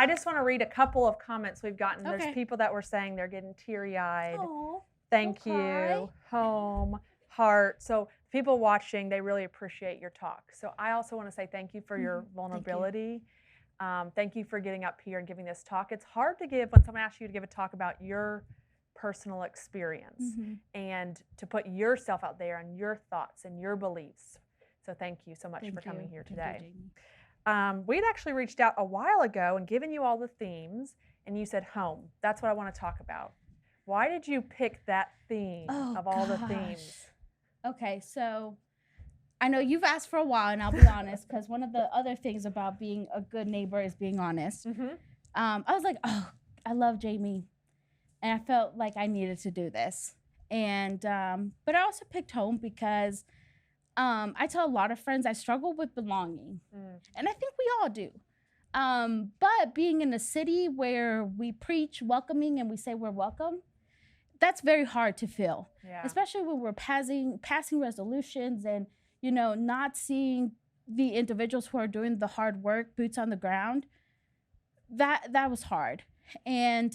just want to read a couple of comments we've gotten. Okay. There's people that were saying they're getting teary-eyed. Oh, Thank don't cry. you. Home, heart. So people watching, they really appreciate your talk. So I also want to say thank you for your vulnerability. Thank you for getting up here and giving this talk. It's hard to give when someone asks you to give a talk about your personal experience and to put yourself out there and your thoughts and your beliefs. So thank you so much for coming here today. We'd actually reached out a while ago and given you all the themes, and you said home. That's what I want to talk about. Why did you pick that theme of all the themes? Okay, so I know you've asked for a while, and I'll be honest, because one of the other things about being a good neighbor is being honest. I was like, oh, I love Jamie, and I felt like I needed to do this. And but I also picked home because I tell a lot of friends I struggle with belonging, and I think we all do. But being in a city where we preach welcoming and we say we're welcome, that's very hard to feel, especially when we're passing resolutions and, you know, not seeing the individuals who are doing the hard work, boots on the ground. That was hard. And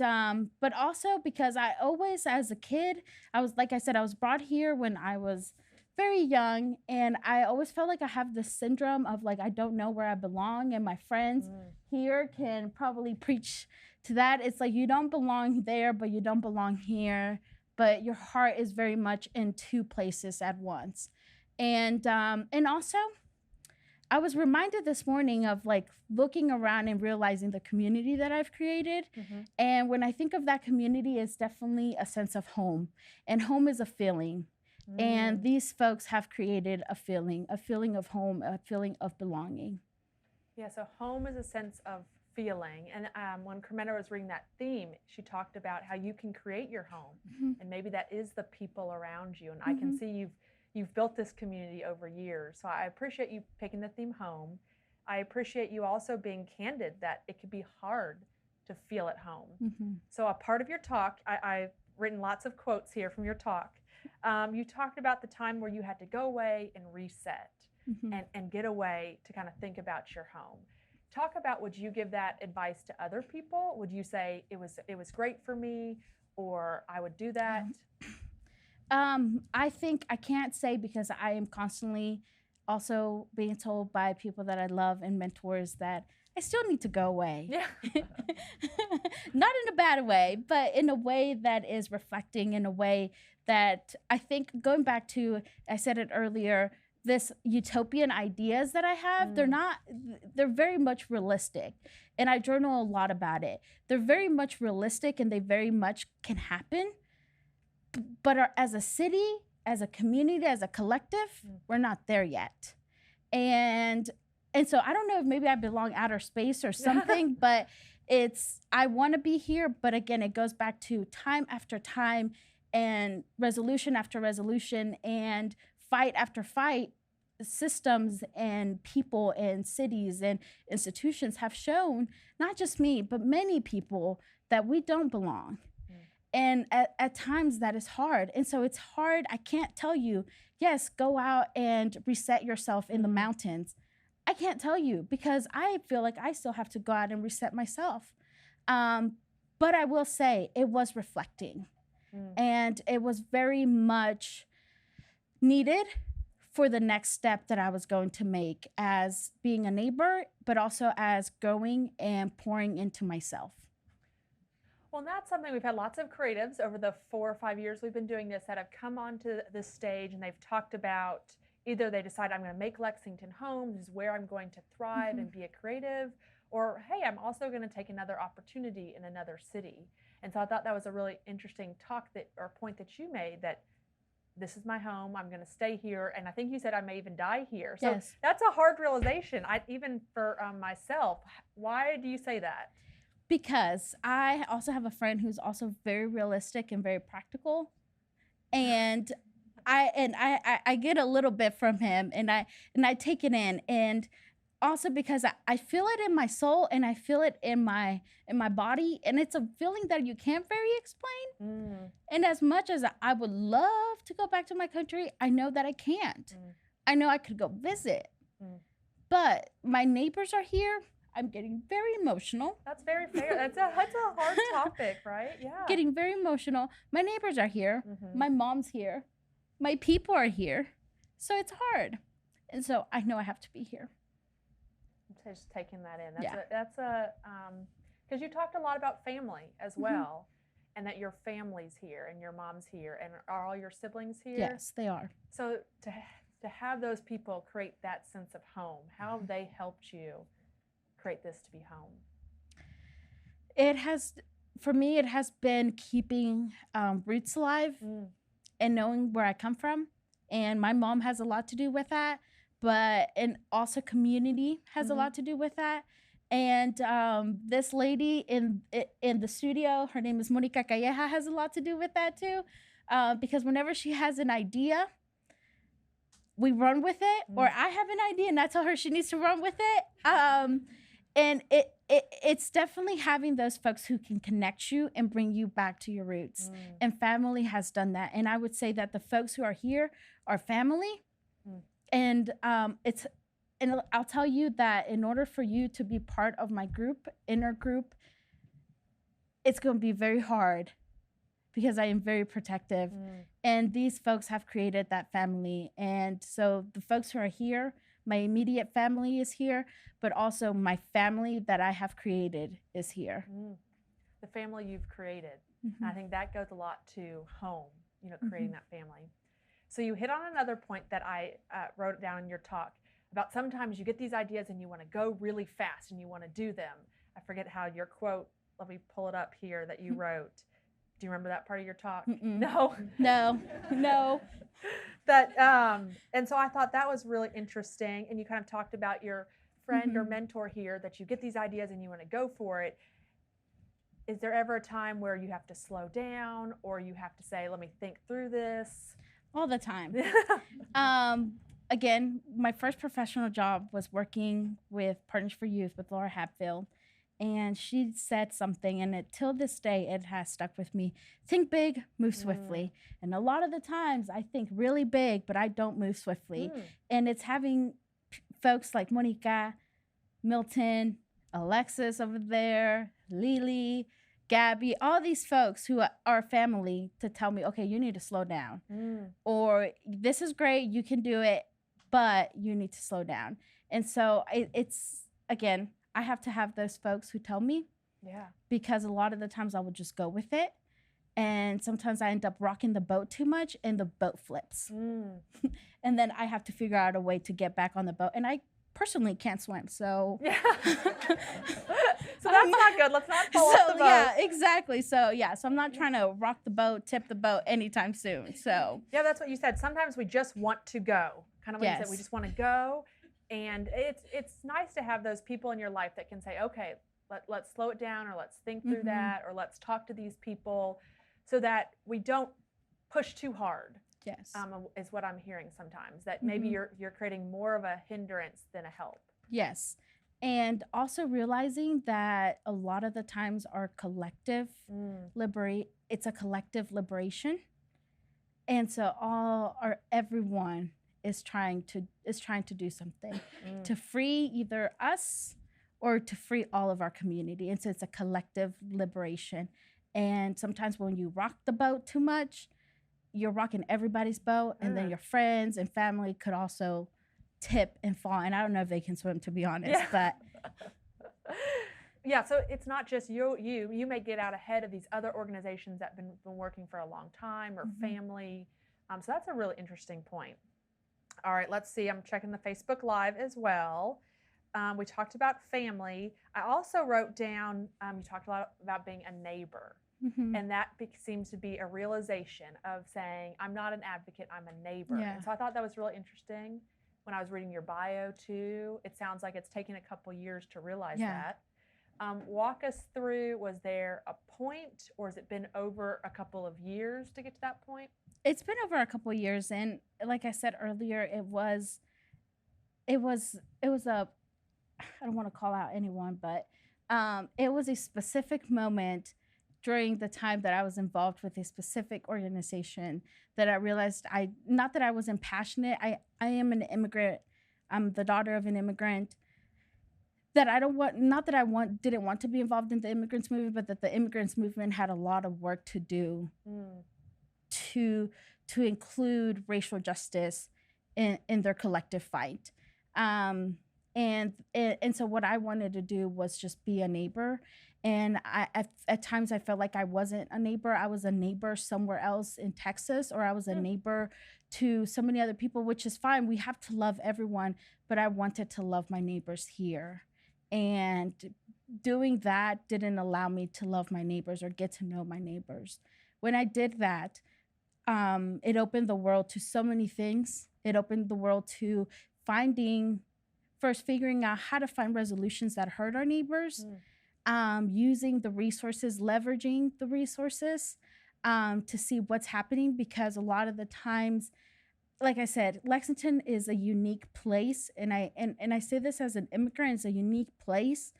but also because I always, as a kid, I was, like I said, I was brought here when I was very young, and I always felt like I have this syndrome of like I don't know where I belong, and my friends here can probably preach to that. It's like you don't belong there, but you don't belong here, but your heart is very much in two places at once. And also I was reminded this morning of like looking around and realizing the community that I've created. And when I think of that community, it's definitely a sense of home, and home is a feeling. And these folks have created a feeling of home, a feeling of belonging. Yeah, so home is a sense of feeling. And when Carmena was reading that theme, she talked about how you can create your home. And maybe that is the people around you. And I can see you've built this community over years. So I appreciate you picking the theme home. I appreciate you also being candid that it could be hard to feel at home. So a part of your talk, I've written lots of quotes here from your talk. You talked about the time where you had to go away and reset and get away to kind of think about your home. Talk about, would you give that advice to other people? Would you say it was great for me, or I would do that? I think I can't say, because I am constantly also being told by people that I love and mentors that I still need to go away. Yeah. Not in a bad way, but in a way that is reflecting, in a way that I think, going back to, I said it earlier, this utopian ideas that I have, they're very much realistic. And I journal a lot about it. They're very much realistic, and they very much can happen. But as a city, as a community, as a collective, we're not there yet. And so I don't know if maybe I belong outer space or something, but I want to be here. But again, it goes back to time after time and resolution after resolution and fight after fight. Systems and people and cities and institutions have shown, not just me, but many people, that we don't belong. And at times that is hard. And so it's hard. I can't tell you, yes, go out and reset yourself in the mountains. I can't tell you, because I feel like I still have to go out and reset myself. But I will say it was reflecting. And it was very much needed for the next step that I was going to make as being a neighbor, but also as going and pouring into myself. Well, and that's something we've had lots of creatives over the 4 or 5 years we've been doing this that have come onto this stage, and they've talked about either they decide I'm going to make Lexington home, this is where I'm going to thrive and be a creative, or hey, I'm also going to take another opportunity in another city. And so I thought that was a really interesting point that you made, that this is my home, I'm going to stay here, and I think you said I may even die here. So that's a hard realization, even for myself. Why do you say that? Because I also have a friend who's also very realistic and very practical, and I get a little bit from him, and I take it in, and also because I feel it in my soul, and I feel it in my body, and it's a feeling that you can't very explain. And as much as I would love to go back to my country, I know that I can't. I know I could go visit, but my neighbors are here. I'm getting very emotional. That's very fair. That's a hard topic, right? Yeah. Getting very emotional. My neighbors are here. My mom's here. My people are here. So it's hard. And so I know I have to be here. Just taking that in. That's because you talked a lot about family as well, and that your family's here and your mom's here, and are all your siblings here? Yes, they are. So to have those people create that sense of home, how have they helped you create this to be home? It has, for me, it has been keeping roots alive and knowing where I come from. And my mom has a lot to do with that, and also community has a lot to do with that. And this lady in the studio, her name is Monica Calleja, has a lot to do with that too. Because whenever she has an idea, we run with it, or I have an idea and I tell her she needs to run with it. And it's definitely having those folks who can connect you and bring you back to your roots. And family has done that. And I would say that the folks who are here are family. And and I'll tell you that in order for you to be part of my group, inner group, it's going to be very hard because I am very protective. And these folks have created that family. And so the folks who are here, my immediate family is here, but also my family that I have created is here. The family you've created. I think that goes a lot to home, creating that family. So you hit on another point that I wrote down in your talk about sometimes you get these ideas and you want to go really fast and you want to do them. I forget how your quote, let me pull it up here, that you wrote. Do you remember that part of your talk? No. And so I thought that was really interesting. And you kind of talked about your friend or mentor here, that you get these ideas and you want to go for it. Is there ever a time where you have to slow down or you have to say, let me think through this? All the time. Again, my first professional job was working with Partners for Youth with Laura Hatfield. And she said something, and till this day, it has stuck with me. Think big, move swiftly. And a lot of the times, I think really big, but I don't move swiftly. And it's having folks like Monica, Milton, Alexis over there, Lily, Gabby, all these folks who are family to tell me, okay, you need to slow down. Or this is great, you can do it, but you need to slow down. And so it's, again, I have to have those folks who tell me, because a lot of the times I would just go with it. And sometimes I end up rocking the boat too much and the boat flips. And then I have to figure out a way to get back on the boat. And I personally can't swim, so. So that's not good. Let's not fall off the boat. Yeah, exactly. So I'm not trying to rock the boat, tip the boat anytime soon. So. Yeah, that's what you said. Sometimes we just want to go. Kind of what you said, we just want to go. And it's nice to have those people in your life that can say, okay, let's slow it down, or let's think through that, or let's talk to these people, so that we don't push too hard. Yes. Is what I'm hearing sometimes, that maybe you're creating more of a hindrance than a help. Yes. And also realizing that a lot of the times our collective it's a collective liberation. And so everyone is trying to do something to free either us or to free all of our community. And so it's a collective liberation. And sometimes when you rock the boat too much, you're rocking everybody's boat, and then your friends and family could also tip and fall. And I don't know if they can swim, to be honest, but. Yeah, so it's not just you may get out ahead of these other organizations that have been working for a long time, or family. So that's a really interesting point. All right, let's see. I'm checking the Facebook Live as well. We talked about family. I also wrote down, you talked a lot about being a neighbor. And that seems to be a realization of saying, I'm not an advocate, I'm a neighbor. And so I thought that was really interesting when I was reading your bio too. It sounds like it's taken a couple years to realize that. Walk us through, was there a point, or has it been over a couple of years to get to that point? It's been over a couple of years, and like I said earlier, it was a, I don't want to call out anyone, but it was a specific moment during the time that I was involved with a specific organization that I realized not that I wasn't passionate. I am an immigrant. I'm the daughter of an immigrant. that I don't want, not that I didn't want to be involved in the immigrants movement, but that the immigrants movement had a lot of work to do to include racial justice in their collective fight. And so what I wanted to do was just be a neighbor. And at times I felt like I wasn't a neighbor. I was a neighbor somewhere else in Texas, or I was a neighbor to so many other people, which is fine. We have to love everyone, but I wanted to love my neighbors here. And doing that didn't allow me to love my neighbors or get to know my neighbors. When I did that, it opened the world to so many things. It opened the world to figuring out how to find resolutions that hurt our neighbors, using the resources, leveraging the resources to see what's happening. Because a lot of the times, like I said, Lexington is a unique place, and I say this as an immigrant, it's a unique place,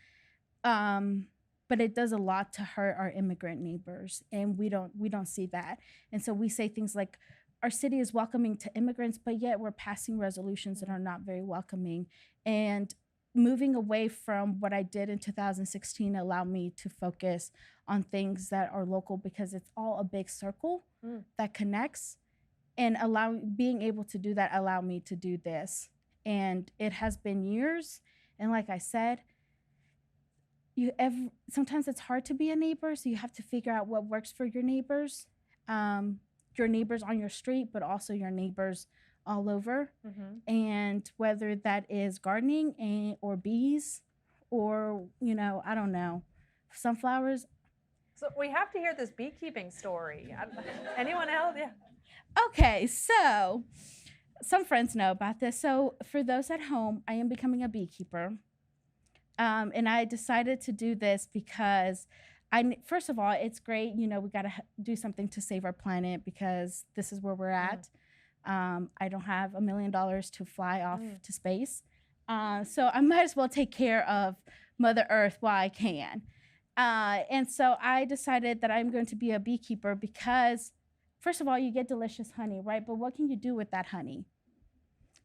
but it does a lot to hurt our immigrant neighbors, and we don't see that. And so we say things like, our city is welcoming to immigrants, but yet we're passing resolutions that are not very welcoming. And moving away from what I did in 2016 allowed me to focus on things that are local, because it's all a big circle that connects. And being able to do that allowed me to do this. And it has been years. And like I said, sometimes it's hard to be a neighbor, so you have to figure out what works for your neighbors on your street, but also your neighbors all over. And whether that is gardening or bees or, I don't know, sunflowers. So we have to hear this beekeeping story. Anyone else? Yeah. Okay, so some friends know about this. So for those at home, I am becoming a beekeeper. And I decided to do this because first of all, it's great. We got to do something to save our planet, because this is where we're at. I don't have $1 million to fly off to space. So I might as well take care of Mother Earth while I can. And so I decided that I'm going to be a beekeeper because, first of all, you get delicious honey, right? But what can you do with that honey?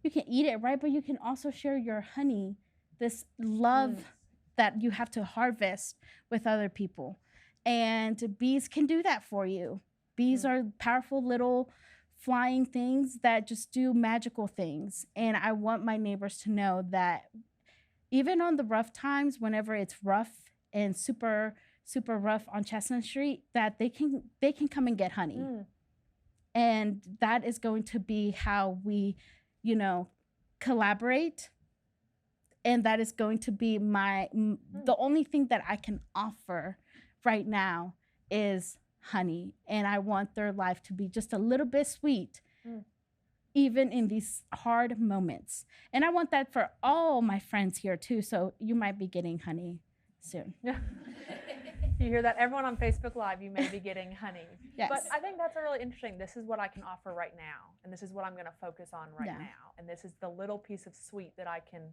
You can eat it, right? But you can also share your honey, this love that you have to harvest, with other people. And bees can do that for you. Bees are powerful little flying things that just do magical things. And I want my neighbors to know that even on the rough times, whenever it's rough and super, super rough on Chestnut Street, that they can come and get honey. And that is going to be how we, collaborate. And that is going to be the only thing that I can offer right now is honey. And I want their life to be just a little bit sweet, even in these hard moments. And I want that for all my friends here too. So you might be getting honey soon. You hear that? Everyone on Facebook Live, you may be getting honey. Yes. But I think that's a really interesting. This is what I can offer right now, and this is what I'm going to focus on right now, and this is the little piece of sweet that I can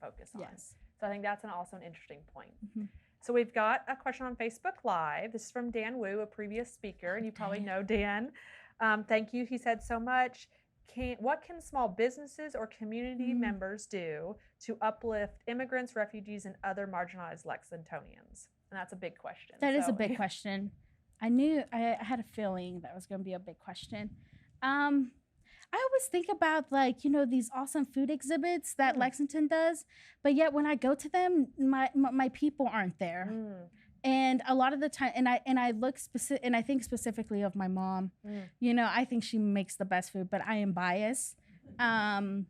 focus on. Yes. So I think that's also an interesting point. So we've got a question on Facebook Live. This is from Dan Wu, a previous speaker, and you probably know Dan. Thank you. He said so much. What can small businesses or community members do to uplift immigrants, refugees, and other marginalized Lexingtonians? And that's a big question. That is a big question. I had a feeling that was going to be a big question. I always think about these awesome food exhibits that Lexington does, but yet when I go to them, my people aren't there. And a lot of the time, and I look specific, and I think specifically of my mom. I think she makes the best food, but I am biased. And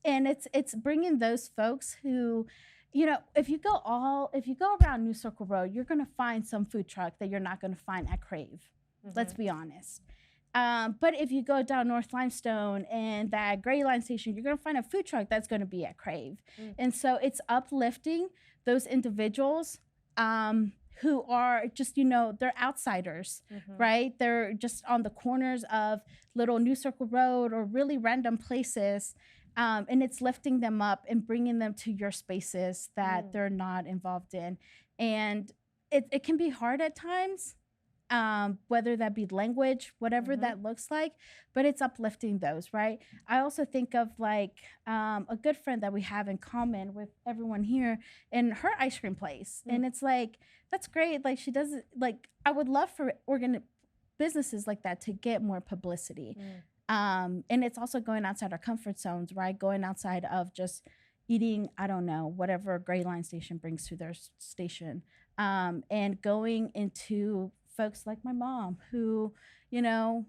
it's bringing those folks who, if you go around New Circle Road, you're gonna find some food truck that you're not gonna find at Crave. Let's be honest. But if you go down North Limestone and that Gray Line station, you're gonna find a food truck that's gonna be at Crave. And so it's uplifting those individuals who are just, they're outsiders, right? They're just on the corners of little New Circle Road or really random places. And it's lifting them up and bringing them to your spaces that they're not involved in. And it can be hard at times, whether that be language, whatever that looks like, but it's uplifting those, right? I also think of like a good friend that we have in common with everyone here in her ice cream place. And it's like, that's great. Like she doesn't like, I would love for businesses like that to get more publicity. And it's also going outside our comfort zones, right? Going outside of just eating, I don't know, whatever Gray Line station brings to their station, and going into folks like my mom who, you know,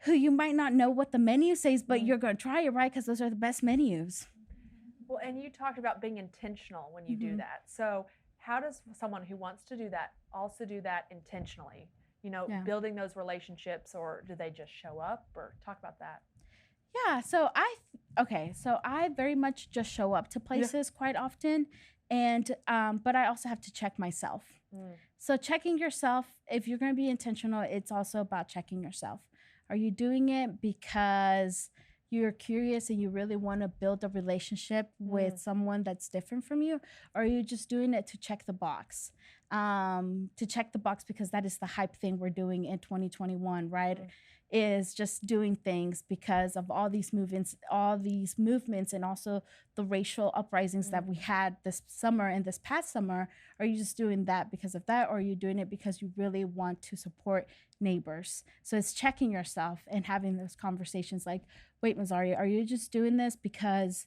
who you might not know what the menu says, but you're going to try it, right? Because those are the best menus. Well, and you talked about being intentional when you do that. So how does someone who wants to do that also do that intentionally? You know, building those relationships, or do they just show up? Or talk about that. Yeah, so I very much just show up to places quite often, and but I also have to check myself. So checking yourself, if you're going to be intentional, it's also about checking yourself. Are you doing it because you're curious and you really want to build a relationship with someone that's different from you? Or are you just doing it to check the box? To check the box because that is the hype thing we're doing in 2021, right? Is just doing things because of all these movements, and also the racial uprisings that we had this summer and this past summer. Are you just doing that because of that, or are you doing it because you really want to support neighbors? So it's checking yourself and having those conversations like, wait, Mizari, are you just doing this because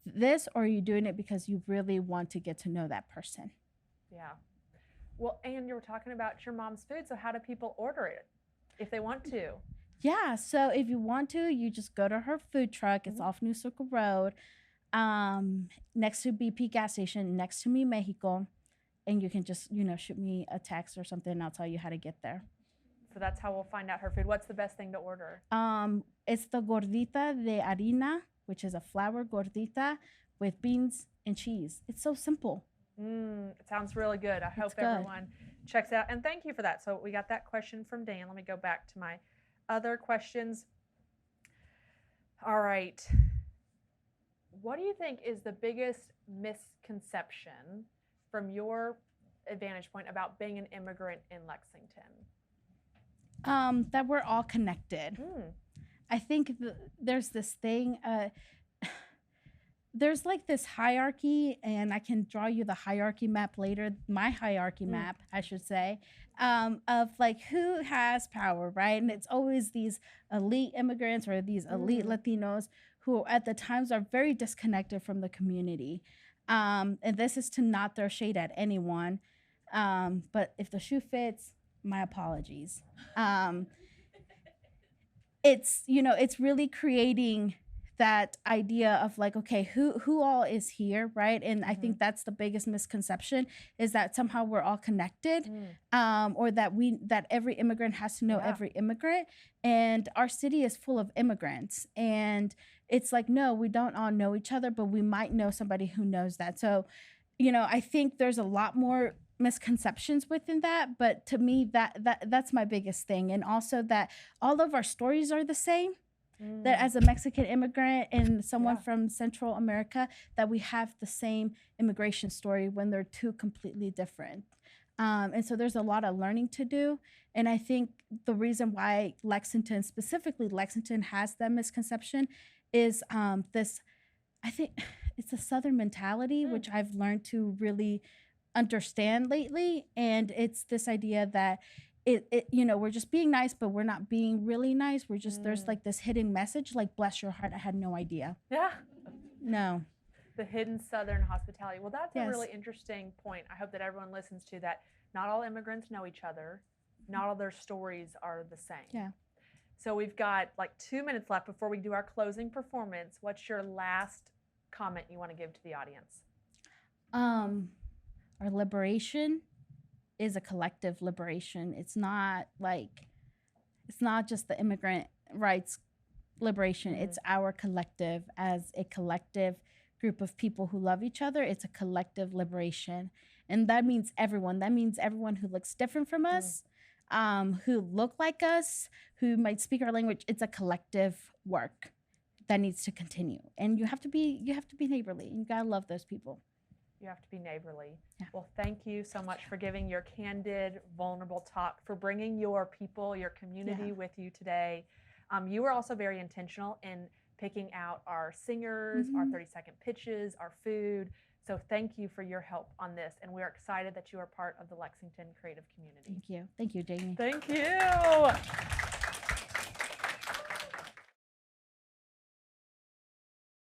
this, or are you doing it because you really want to get to know that person? Yeah. Well, and you were talking about your mom's food. So how do people order it if they want to? Yeah, so if you want to, you just go to her food truck. It's off New Circle Road, next to BP gas station, next to Mi Mexico, and you can just, shoot me a text or something, and I'll tell you how to get there. So that's how we'll find out her food. What's the best thing to order? It's the gordita de harina, which is a flour gordita with beans and cheese. It's so simple. It sounds really good. I hope everyone checks it out. And thank you for that. So we got that question from Dan. Let me go back to my other questions. All right. What do you think is the biggest misconception from your vantage point about being an immigrant in Lexington? That we're all connected. I think there's this thing, there's like this hierarchy, and I can draw you the hierarchy map later, my hierarchy map, I should say, of like who has power, right? And it's always these elite immigrants or these elite Latinos who at the times are very disconnected from the community. And this is to not throw shade at anyone. But if the shoe fits, my apologies. It's really creating that idea of like, okay, who all is here, right? And I think that's the biggest misconception, is that somehow we're all connected, or that every immigrant has to know every immigrant. And our city is full of immigrants, and it's like, no, we don't all know each other, but we might know somebody who knows that. So, I think there's a lot more misconceptions within that, but to me, that's my biggest thing. And also that all of our stories are the same. That as a Mexican immigrant and someone from Central America, that we have the same immigration story when they're two completely different. And so there's a lot of learning to do. And I think the reason why specifically Lexington has that misconception is this, I think it's a Southern mentality, which I've learned to really understand lately. And it's this idea that we're just being nice, but we're not being really nice. We're just, there's like this hidden message, like, bless your heart, I had no idea. Yeah. No. The hidden Southern hospitality. Well, that's a really interesting point. I hope that everyone listens to that. Not all immigrants know each other. Not all their stories are the same. Yeah. So we've got like 2 minutes left before we do our closing performance. What's your last comment you want to give to the audience? Our liberation is a collective liberation. It's not just the immigrant rights liberation. It's our collective, as a collective group of people who love each other. It's a collective liberation. And that means everyone. That means everyone who looks different from us, who look like us, who might speak our language. It's a collective work that needs to continue. And you have to be neighborly. You gotta love those people. You have to be neighborly. Yeah. Well, thank you so much for giving your candid, vulnerable talk, for bringing your people, your community with you today. You were also very intentional in picking out our singers, our 30-second pitches, our food. So thank you for your help on this. And we're excited that you are part of the Lexington creative community. Thank you. Thank you, Jamie. Thank you.